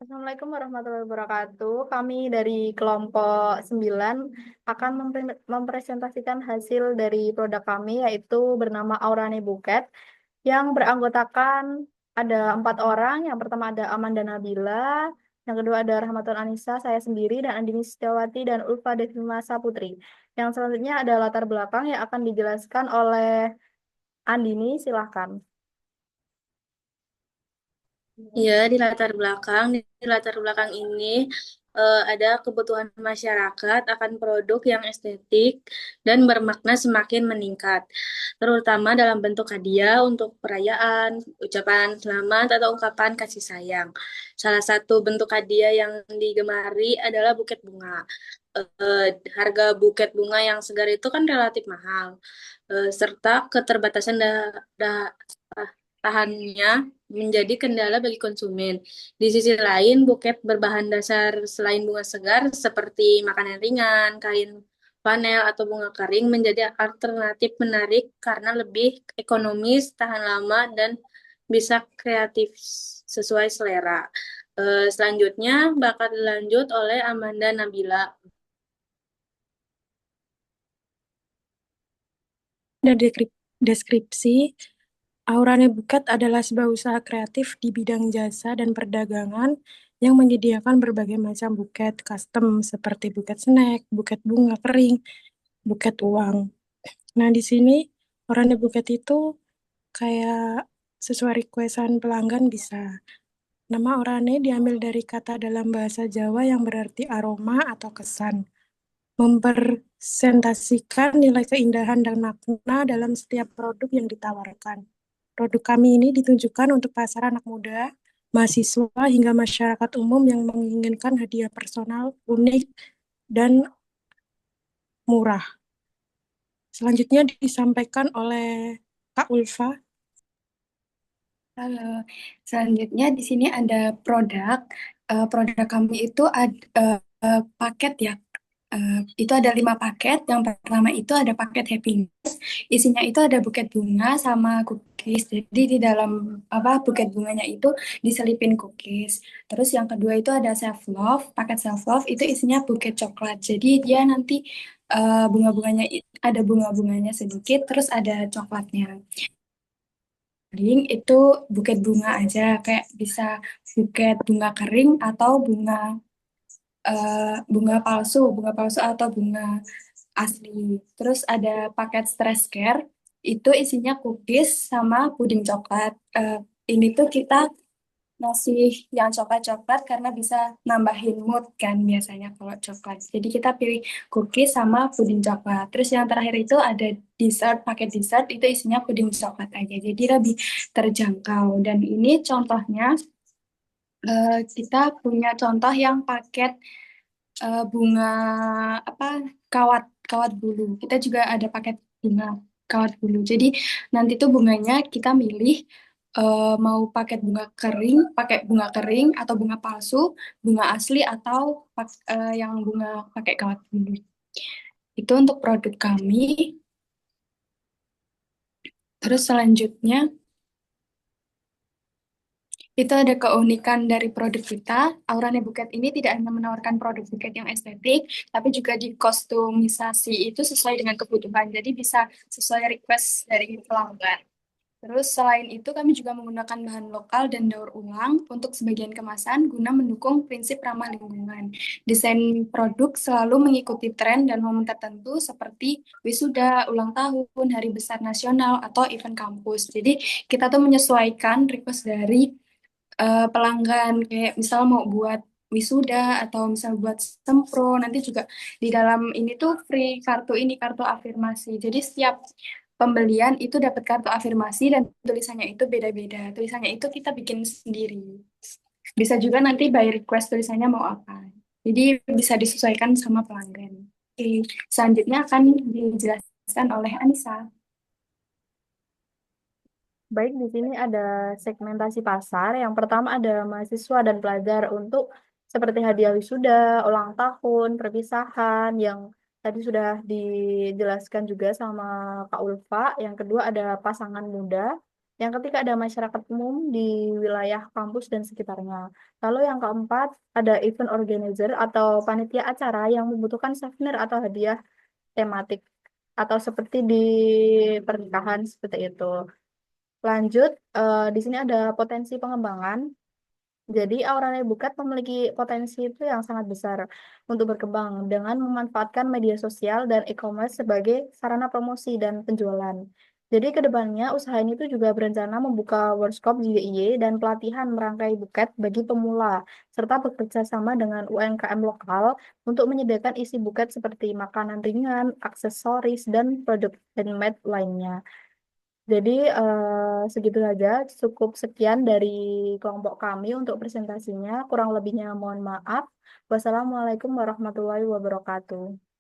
Assalamualaikum warahmatullahi wabarakatuh. Kami dari kelompok 9 akan mempresentasikan hasil dari produk kami yaitu bernama Aurane Buket yang beranggotakan ada 4 orang. Yang pertama ada Amanda Nabila, yang kedua ada Rahmatul Anissa, saya sendiri, dan Andini Setiawati dan Ulfa Devima Saputri. Yang selanjutnya ada latar belakang yang akan dijelaskan oleh Andini, silahkan. Iya, di latar belakang ini ada kebutuhan masyarakat akan produk yang estetik dan bermakna semakin meningkat, terutama dalam bentuk hadiah untuk perayaan, ucapan selamat atau ungkapan kasih sayang. Salah satu bentuk hadiah yang digemari adalah buket bunga. Harga buket bunga yang segar itu kan relatif mahal, serta keterbatasan tahannya menjadi kendala bagi konsumen. Di sisi lain, buket berbahan dasar selain bunga segar seperti makanan ringan, kain panel, atau bunga kering menjadi alternatif menarik karena lebih ekonomis, tahan lama, dan bisa kreatif sesuai selera. Selanjutnya bakal dilanjut oleh Amanda Nabila. Dan deskripsi, Aurane Buket adalah sebuah usaha kreatif di bidang jasa dan perdagangan yang menyediakan berbagai macam buket custom seperti buket snack, buket bunga kering, buket uang. Nah, di sini Aurane Buket itu kayak sesuai requestan pelanggan bisa. Nama Orane diambil dari kata dalam bahasa Jawa yang berarti aroma atau kesan, mempresentasikan nilai keindahan dan makna dalam setiap produk yang ditawarkan. Produk kami ini ditunjukkan untuk pasar anak muda, mahasiswa, hingga masyarakat umum yang menginginkan hadiah personal, unik, dan murah. Selanjutnya disampaikan oleh Kak Ulfa. Halo, selanjutnya di sini ada produk. Produk kami itu ada paket ya. Itu ada 5 paket. Yang pertama itu ada paket happiness. Isinya itu ada buket bunga sama cookies. Jadi di dalam apa buket bunganya itu diselipin cookies. Terus yang kedua itu ada self love. Paket self love itu isinya buket coklat. Jadi dia nanti bunga-bunganya ada bunga-bunganya sedikit. Terus ada coklatnya. Kering itu buket bunga aja, kayak bisa buket bunga kering atau bunga palsu atau bunga asli. Terus ada paket stress care, itu isinya cookies sama puding coklat. Ini tuh kita ngasih yang coklat-coklat karena bisa nambahin mood kan biasanya kalau coklat. Jadi kita pilih cookies sama puding coklat. Terus yang terakhir itu ada dessert, paket dessert itu isinya puding coklat aja. Jadi lebih terjangkau. Dan ini contohnya kita punya contoh yang paket bunga apa kawat kawat bulu. Kita juga ada paket bunga kawat bulu. Jadi nanti tuh bunganya kita milih mau pakai bunga kering atau bunga palsu, bunga asli atau yang bunga pakai kawat bulu. Itu untuk produk kami. Terus selanjutnya itu ada keunikan dari produk kita. Aurane Buket ini tidak hanya menawarkan produk buket yang estetik, tapi juga dikostumisasi itu sesuai dengan kebutuhan. Jadi bisa sesuai request dari pelanggan. Terus selain itu kami juga menggunakan bahan lokal dan daur ulang untuk sebagian kemasan guna mendukung prinsip ramah lingkungan. Desain produk selalu mengikuti tren dan momen tertentu seperti wisuda, ulang tahun, hari besar nasional, atau event kampus. Jadi kita tuh menyesuaikan request dari pelanggan kayak misal mau buat wisuda atau misal buat sempro nanti juga di dalam ini tuh free kartu afirmasi. Jadi setiap pembelian itu dapat kartu afirmasi dan tulisannya itu beda-beda. Tulisannya itu kita bikin sendiri. Bisa juga nanti by request tulisannya mau apa. Jadi bisa disesuaikan sama pelanggan. Oke, selanjutnya akan dijelaskan oleh Anissa. Baik, di sini ada segmentasi pasar. Yang pertama ada mahasiswa dan pelajar untuk seperti hadiah wisuda, ulang tahun, perpisahan, yang tadi sudah dijelaskan juga sama Kak Ulfa. Yang kedua ada pasangan muda. Yang ketiga ada masyarakat umum di wilayah kampus dan sekitarnya. Lalu yang keempat ada event organizer atau panitia acara yang membutuhkan souvenir atau hadiah tematik atau seperti di pernikahan seperti itu. Lanjut, di sini ada potensi pengembangan. Jadi Aurane Buket memiliki potensi itu yang sangat besar untuk berkembang dengan memanfaatkan media sosial dan e-commerce sebagai sarana promosi dan penjualan. Jadi ke depannya usaha ini tuh juga berencana membuka workshop GIY dan pelatihan merangkai buket bagi pemula, serta bekerja sama dengan UMKM lokal untuk menyediakan isi buket seperti makanan ringan, aksesoris, dan produk handmade lainnya. Jadi segitu saja, cukup sekian dari kelompok kami untuk presentasinya. Kurang lebihnya mohon maaf. Wassalamualaikum warahmatullahi wabarakatuh.